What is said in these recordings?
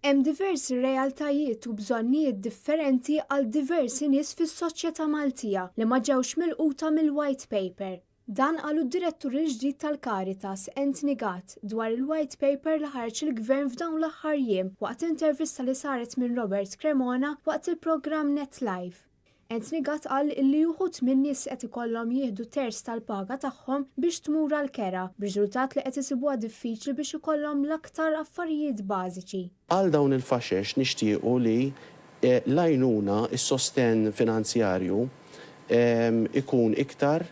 Hemm diversi realtajiet u bżonnijiet differenti għal diversi nies fis-soċjetà Maltija li ma ġewx milquta mill-White Paper. Dan qalu d-direttur il-ġdid tal-Caritas, Gatt, dwar il-White Paper li ħareġ il-Gvern f'dawn l-aħħar jiem waqt intervista li saret minn Robert Cremona waqt il-programm Net Live. Gatt qal li wħud minn nies qed ikollhom jieħdu terz tal-paga tagħhom biex tmur għall-kera, b'riżultat li qed isibuha diffiċli biex ikollhom l-aktar affarijiet bażiċi. Għal dawn il-faxex nixtiequ li l-għajnuna is-sostenn finanzjarju ikun iktar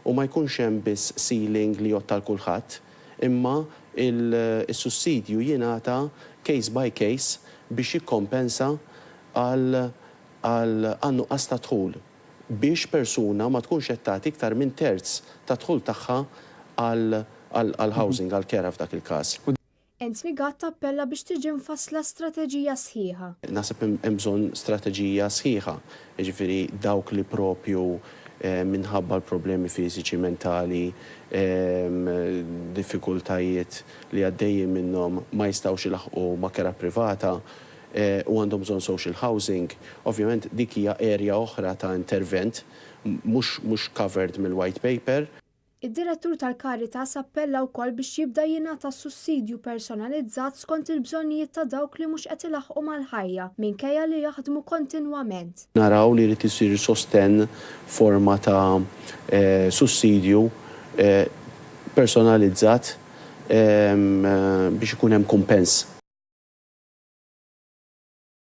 u ma jkunx hemm biss ceiling li jgħod tal-kulħadd, imma il-sussidju jingħata case by case biex jikkompensa għal-nuqqas ta' dħul biex persuna ma tkunx qed tagħti iktar minn terz ta' dħul tagħha għal-housing, għal-kera f'dak il-każ. Gatt tappella biex tiġi mfassla strateġija sħiħa. Naħseb hemm bżonn strateġija sħiħa, jiġifieri dawk li propju minħabba l-problemi fiżiċi, mentali, diffikultajiet li għaddejjin minnhom ma jistgħux ilaħqu ma' kera privata u għandhom bżonn social housing. Ovvjament dik hija area oħra ta' intervent mhux covered mill-White Paper. Id-direttur tal-Caritas appella wkoll biex jibda jingħata sussidju personalizzat skont il-bżonnijiet ta' dawk li mhux qed ilaħqu mal-ħajja minkejja li jaħdmu kontinwament. Naraw li jrid isir sostenn forma ta' sussidju personalizzat biex ikun hemm kumpens